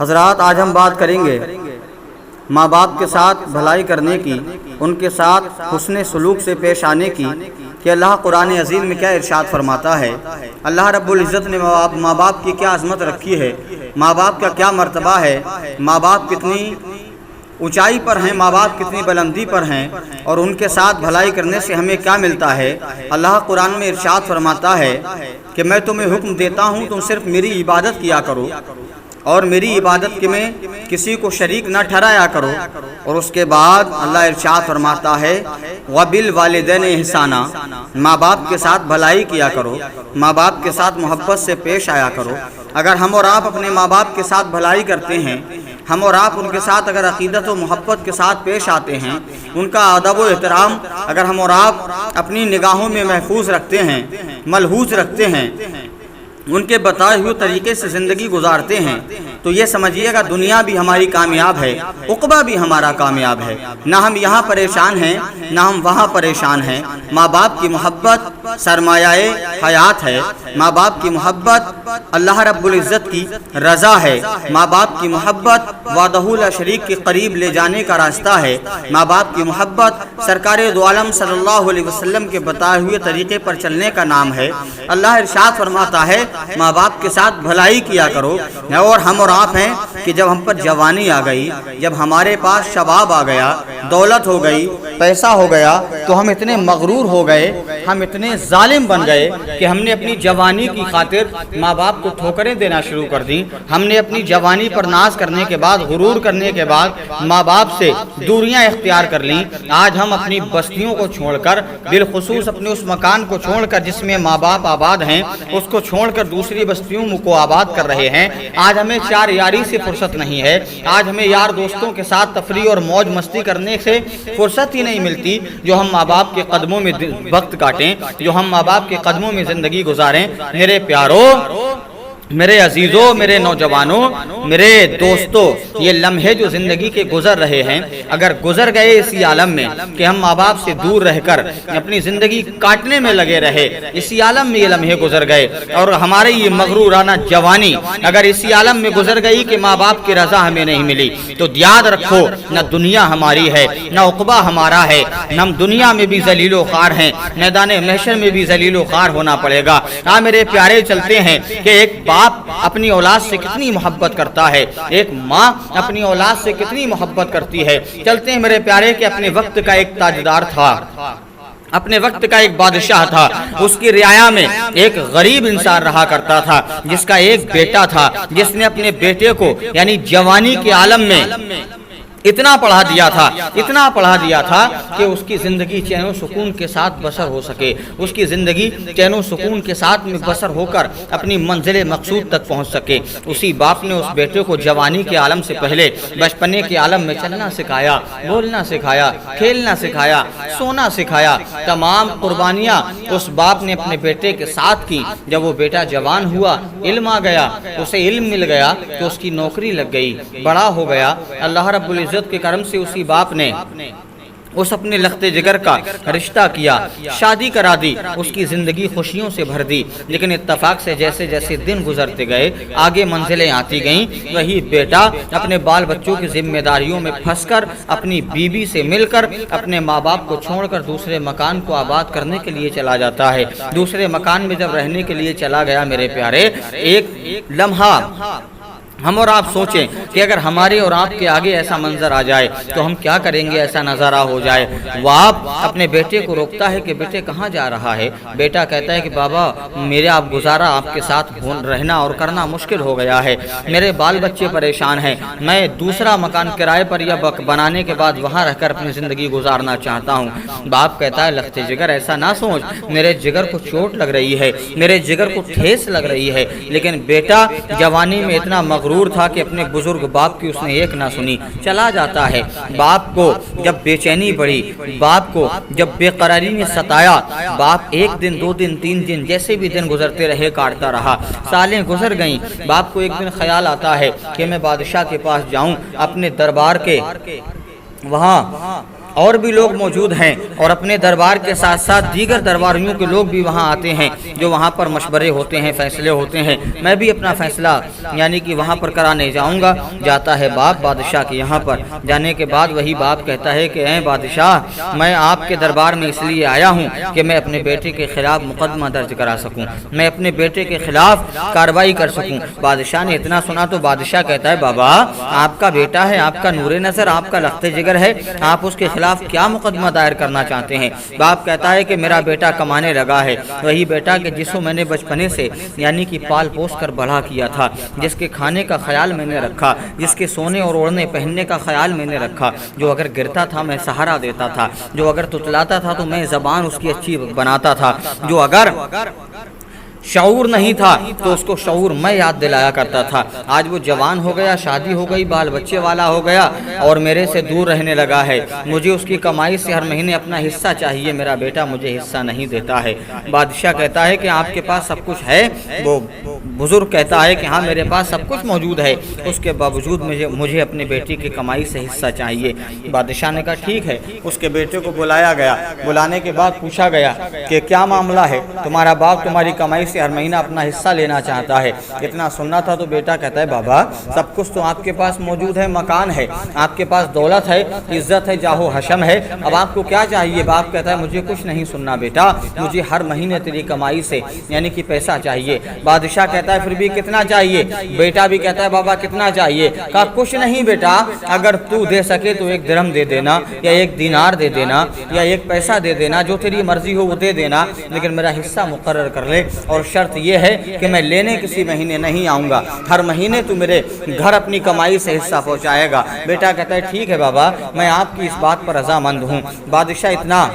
حضرات، آج ہم بات کریں گے ماں باپ کے ساتھ بھلائی کرنے کی، ان کے ساتھ حسن سلوک سے پیش آنے کی، کہ اللہ قرآن عظیم میں کیا ارشاد فرماتا ہے۔ اللہ رب العزت نے ماں باپ کی کیا عظمت رکھی ہے، ماں باپ کا کیا مرتبہ ہے، ماں باپ کتنی اونچائی پر ہیں، ماں باپ کتنی بلندی پر ہیں، اور ان کے ساتھ بھلائی کرنے سے ہمیں کیا ملتا ہے۔ اللہ قرآن میں ارشاد فرماتا ہے کہ میں تمہیں حکم دیتا ہوں تم صرف میری عبادت کیا کرو، اور میری عبادت میں کسی کو شریک نہ ٹھہرایا کرو۔ اور اس کے بعد اللہ ارشاد فرماتا ہے وَبِالْوَالِدَيْنِ احسانا، ماں باپ کے ساتھ بھلائی کیا کرو، ماں باپ کے ساتھ محبت سے پیش آیا کرو۔ اگر ہم اور آپ اپنے ماں باپ کے ساتھ بھلائی کرتے ہیں، ہم اور آپ ان کے ساتھ اگر عقیدت و محبت کے ساتھ پیش آتے ہیں، ان کا ادب و احترام اگر ہم اور آپ اپنی نگاہوں میں محفوظ رکھتے ہیں، ملحوظ رکھتے ہیں، ان کے بتائے ہوئے طریقے سے زندگی گزارتے ہیں، تو یہ سمجھیے گا دنیا بھی ہماری کامیاب ہے، عقبہ بھی ہمارا کامیاب ہے۔ نہ ہم یہاں پریشان ہیں، نہ ہم وہاں پریشان ہیں۔ ماں باپ کی محبت سرمایہ حیات ہے، ماں باپ کی محبت اللہ رب العزت کی رضا ہے، ماں باپ کی محبت وحدہ لا شریک کے قریب لے جانے کا راستہ ہے، ماں باپ کی محبت سرکار دو عالم صلی اللہ علیہ وسلم کے بتائے ہوئے طریقے پر چلنے کا نام ہے۔ اللہ ارشاد فرماتا ہے ماں باپ کے ساتھ بھلائی کیا کرو۔ اور ہم اور آپ ہیں کہ جب ہم پر جوانی آ گئی، جب ہمارے پاس شباب آ گیا، دولت ہو گئی، پیسہ ہو گیا، تو ہم اتنے مغرور ہو گئے، ہم اتنے ظالم بن گئے کہ ہم نے اپنی جوانی کی خاطر ماں باپ کو ٹھوکریں دینا شروع کر دیں۔ ہم نے اپنی جوانی پر ناز کرنے کے بعد، غرور کرنے کے بعد ماں باپ سے دوریاں اختیار کر لیں۔ آج ہم اپنی بستیوں کو چھوڑ کر، بالخصوص اپنے اس مکان کو چھوڑ کر جس میں ماں باپ آباد ہیں، اس کو چھوڑ کر دوسری بستیوں کو آباد کر رہے ہیں۔ آج ہمیں چار یاری سے فرصت نہیں ہے، آج ہمیں یار دوستوں کے ساتھ تفریح اور موج مستی کرنے سے فرصت ہی نہیں ملتی جو ہم ماں باپ کے قدموں میں وقت کاٹیں، جو ہم ماں باپ کے قدموں میں زندگی گزاریں۔ میرے پیارو، میرے عزیزوں، میرے نوجوانوں، میرے دوستوں، یہ لمحے جو زندگی کے گزر رہے ہیں، اگر گزر گئے اسی عالم میں کہ ہم ماں باپ سے دور رہ کر اپنی زندگی کاٹنے میں لگے رہے، اسی عالم میں یہ لمحے گزر گئے، اور ہمارے یہ مغرورانہ جوانی اگر اسی عالم میں گزر گئی کہ ماں باپ کی رضا ہمیں نہیں ملی، تو یاد رکھو نہ دنیا ہماری ہے، نہ عقبہ ہمارا ہے، نہ ہم دنیا میں بھی ذلیل و خوار ہیں، میدان محشر میں بھی ذلیل و خوار ہونا پڑے گا۔ ہاں میرے پیارے، چلتے ہیں کہ ایک باپ اپنی اولاد سے کتنی محبت کرتا ہے، ایک ماں اپنی اولاد سے کتنی محبت کرتی ہے۔ چلتے ہیں میرے پیارے کہ اپنے وقت کا ایک تاجدار تھا، اپنے وقت کا ایک بادشاہ تھا، اس کی رعایا میں ایک غریب انسان رہا کرتا تھا جس کا ایک بیٹا تھا، جس نے اپنے بیٹے کو یعنی جوانی کے عالم میں اتنا پڑھا دیا تھا کہ اس کی زندگی چین و سکون کے ساتھ بسر ہو سکے، اس کی زندگی چین و سکون کے ساتھ میں بسر ہو کر اپنی منزل مقصود تک پہنچ سکے۔ اسی باپ نے اس بیٹے کو جوانی کے عالم سے پہلے بچپنے کے عالم میں چلنا سکھایا، بولنا سکھایا، کھیلنا سکھایا، سونا سکھایا۔ تمام قربانیاں اس باپ نے اپنے بیٹے کے ساتھ کی۔ جب وہ بیٹا جوان ہوا، علم آ گیا، اسے علم مل گیا تو اس کی نوکری لگ گئی، بڑا ہو گیا۔ اللہ رب العزت کے کرم سے اسی باپ نے اس اپنے لخت جگر کا رشتہ کیا، شادی کرا دی، اس کی زندگی خوشیوں سے بھر دی۔ لیکن اتفاق سے جیسے جیسے دن گزرتے گئے، آگے منزلیں آتی گئیں، وہی بیٹا اپنے بال بچوں کی ذمہ داریوں میں پھنس کر، اپنی بیوی سے مل کر، اپنے ماں باپ کو چھوڑ کر دوسرے مکان کو آباد کرنے کے لیے چلا جاتا ہے۔ دوسرے مکان میں جب رہنے کے لیے چلا گیا میرے پیارے، ایک لمحہ ہم اور آپ سوچیں کہ اگر ہمارے اور آپ کے آگے ایسا منظر آ جائے تو ہم کیا کریں گے، ایسا نظارہ ہو جائے۔ باپ اپنے بیٹے کو روکتا ہے کہ بیٹے کہاں جا رہا ہے؟ بیٹا کہتا ہے کہ بابا میرے آپ گزارا آپ کے ساتھ رہنا اور کرنا مشکل ہو گیا ہے، میرے بال بچے پریشان ہیں، میں دوسرا مکان کرائے پر یا بنانے کے بعد وہاں رہ کر اپنی زندگی گزارنا چاہتا ہوں۔ باپ کہتا ہے لخت جگر ایسا نہ سوچ، میرے جگر کو چوٹ لگ رہی ہے، میرے جگر کو ٹھیس لگ رہی ہے۔ لیکن بیٹا جوانی میں اتنا مغرور تھا کہ اپنے بزرگ باپ کی اس نے ایک نہ سنی، چلا جاتا ہے۔ باپ کو جب بے چینی بڑھی، باپ کو جب بے قراری نے ستایا، باپ ایک دن، دو دن، تین دن، جیسے بھی دن گزرتے رہے کاٹتا رہا۔ سالیں گزر گئیں، باپ کو ایک دن خیال آتا ہے کہ میں بادشاہ کے پاس جاؤں، اپنے دربار کے وہاں اور بھی لوگ موجود ہیں اور اپنے دربار کے ساتھ ساتھ دیگر درباریوں کے لوگ بھی وہاں آتے ہیں جو وہاں پر مشورے ہوتے ہیں، فیصلے ہوتے ہیں۔ میں بھی اپنا فیصلہ یعنی کہ وہاں پر کرانے جاؤں گا۔ جاتا ہے باپ بادشاہ کے یہاں پر، جانے کے بعد وہی باپ کہتا ہے کہ اے بادشاہ، میں آپ کے دربار میں اس لیے آیا ہوں کہ میں اپنے بیٹے کے خلاف مقدمہ درج کرا سکوں، میں اپنے بیٹے کے خلاف کارروائی کر سکوں۔ بادشاہ نے اتنا سنا تو بادشاہ کہتا ہے بابا، آپ کا بیٹا ہے، آپ کا نور نظر، آپ کا لخت جگر ہے، آپ اس کے خلاف کیا مقدمہ دائر کرنا چاہتے ہیں؟ باپ کہتا ہے کہ میرا بیٹا کمانے لگا ہے، وہی بیٹا کہ جس کو میں نے بچپنے سے یعنی کہ پال پوس کر بڑا کیا تھا، جس کے کھانے کا خیال میں نے رکھا، جس کے سونے اور اوڑھنے پہننے کا خیال میں نے رکھا، جو اگر گرتا تھا میں سہارا دیتا تھا، جو اگر تتلاتا تھا تو میں زبان اس کی اچھی بناتا تھا، جو اگر شعور نہیں تھا تو اس کو شعور میں یاد دلایا کرتا تھا۔ آج وہ جوان ہو گیا، شادی ہو گئی، بال بچے والا ہو گیا اور میرے سے دور رہنے لگا ہے، مجھے اس کی کمائی سے ہر مہینے اپنا حصہ چاہیے، میرا بیٹا مجھے حصہ نہیں دیتا ہے۔ بادشاہ کہتا ہے کہ آپ کے پاس سب کچھ ہے؟ وہ بزرگ کہتا ہے کہ ہاں میرے پاس سب کچھ موجود ہے، اس کے باوجود مجھے اپنے بیٹی کی کمائی سے حصہ چاہیے۔ بادشاہ نے کہا ٹھیک ہے۔ اس کے بیٹے کو بلایا گیا، بلانے کے بعد پوچھا گیا کہ کیا معاملہ ہے، تمہارا باپ تمہاری کمائی سے ہر مہینہ اپنا حصہ لینا چاہتا ہے۔ اتنا سننا تھا تو بیٹا کہتا ہے بابا، سب کچھ تو آپ کے پاس موجود ہے، مکان ہے، آپ کے پاس دولت ہے، عزت ہے، جاہ و حشم ہے، اب آپ کو کیا چاہیے؟ باپ کہتا ہے مجھے کچھ نہیں سننا بیٹا، مجھے ہر مہینے تیری کمائی سے یعنی کہ پیسہ چاہیے۔ بادشاہ کہتا ہے پھر بھی کتنا چاہیے؟ بیٹا بھی کہتا ہے بابا کتنا چاہیے؟ کہا کچھ نہیں بیٹا، اگر تو دے سکے تو 1 درہم دے دینا، یا 1 دینار دے دینا، یا 1 پیسہ دے دینا، جو تیری مرضی ہو وہ دے دینا، لیکن میرا حصہ مقرر کر لے، اور شرط یہ ہے کہ میں لینے کسی مہینے نہیں آؤں گا، ہر مہینے تو میرے گھر اپنی کمائی سے حصہ پہنچائے گا۔ بیٹا کہتا ہے ٹھیک ہے بابا، میں آپ کی اس بات پر رضامند ہوں۔ بادشاہ اتنا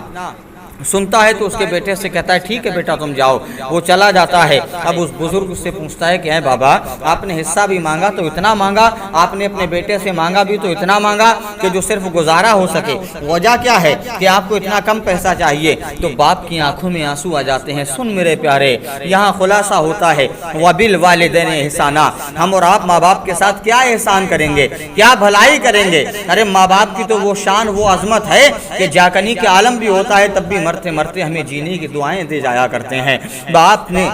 سنتا ہے تو اس کے بیٹے سے کہتا ہے ٹھیک ہے بیٹا تم جاؤ، وہ چلا جاتا ہے۔ اب اس بزرگ سے پوچھتا ہے کہ اے بابا، آپ نے حصہ بھی مانگا تو اتنا مانگا، آپ نے اپنے بیٹے سے مانگا بھی تو اتنا مانگا کہ جو صرف گزارا ہو سکے، وجہ کیا ہے کہ آپ کو اتنا کم پیسہ چاہیے؟ تو باپ کی آنکھوں میں آنسو آ جاتے ہیں۔ سن میرے پیارے، یہاں خلاصہ ہوتا ہے وَبِالْوَالِدَيْنِ احسانا، ہم اور آپ ماں باپ کے ساتھ کیا احسان کریں گے، کیا بھلائی کریں گے؟ ارے ماں باپ کی تو وہ شان، وہ عظمت ہے کہ جاکنی کے عالم بھی ہوتا ہے تب بھی مرتے مرتے ہمیں جینے کی دعائیں دے جایا کرتے ہیں۔ باپ نے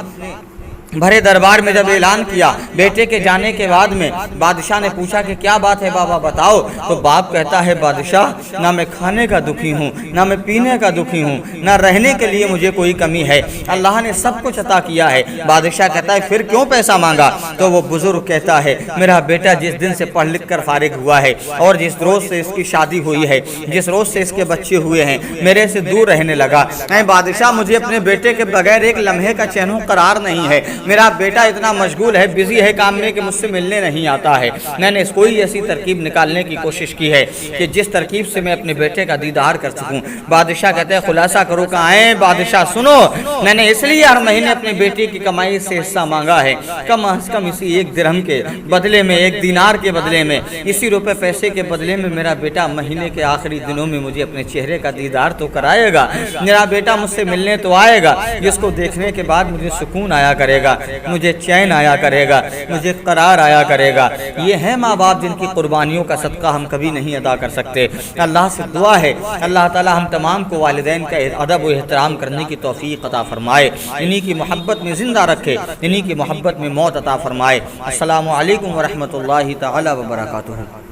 بھرے دربار میں جب اعلان کیا بیٹے کے جانے کے بعد میں، بادشاہ نے پوچھا کہ کیا بات ہے بابا بتاؤ؟ تو باپ کہتا ہے بادشاہ، نہ میں کھانے کا دکھی ہوں، نہ میں پینے کا دکھی ہوں، نہ رہنے کے لیے مجھے کوئی کمی ہے، اللہ نے سب کچھ عطا کیا ہے۔ بادشاہ کہتا ہے پھر کیوں پیسہ مانگا؟ تو وہ بزرگ کہتا ہے میرا بیٹا جس دن سے پڑھ لکھ کر فارغ ہوا ہے، اور جس روز سے اس کی شادی ہوئی ہے، جس روز سے اس کے بچے ہوئے ہیں، میرے سے دور رہنے لگا۔ اے بادشاہ، مجھے اپنے بیٹے کے بغیر ایک لمحے کا چین و قرار نہیں ہے، میرا بیٹا اتنا مشغول ہے، بزی ہے کام میں کہ مجھ سے ملنے نہیں آتا ہے۔ میں نے کوئی ایسی ترکیب نکالنے کی کوشش کی ہے کہ جس ترکیب سے میں اپنے بیٹے کا دیدار کر سکوں۔ بادشاہ کہتے ہیں خلاصہ کرو۔ کہاں ہے بادشاہ؟ سنو، میں نے اس لیے ہر مہینے اپنے بیٹے کی کمائی سے حصہ مانگا ہے، کم از کم اسی 1 درہم کے بدلے میں، 1 دینار کے بدلے میں، اسی روپے پیسے کے بدلے میں میرا بیٹا مہینے کے آخری دنوں میں مجھے اپنے چہرے کا دیدار تو کرائے گا، میرا بیٹا مجھ سے ملنے تو آئے گا، جس کو دیکھنے کے بعد مجھے سکون آیا کرے گا، مجھے چین آیا کرے گا، مجھے قرار آیا کرے گا۔ یہ ہے ماں باپ جن کی قربانیوں کا صدقہ ہم کبھی نہیں ادا کر سکتے۔ اللہ سے دعا ہے اللہ تعالی ہم تمام کو والدین کا ادب و احترام کرنے کی توفیق عطا فرمائے، انہی کی محبت میں زندہ رکھے، انہی کی محبت میں موت عطا فرمائے۔ السلام علیکم ورحمۃ اللہ تعالی وبرکاتہ۔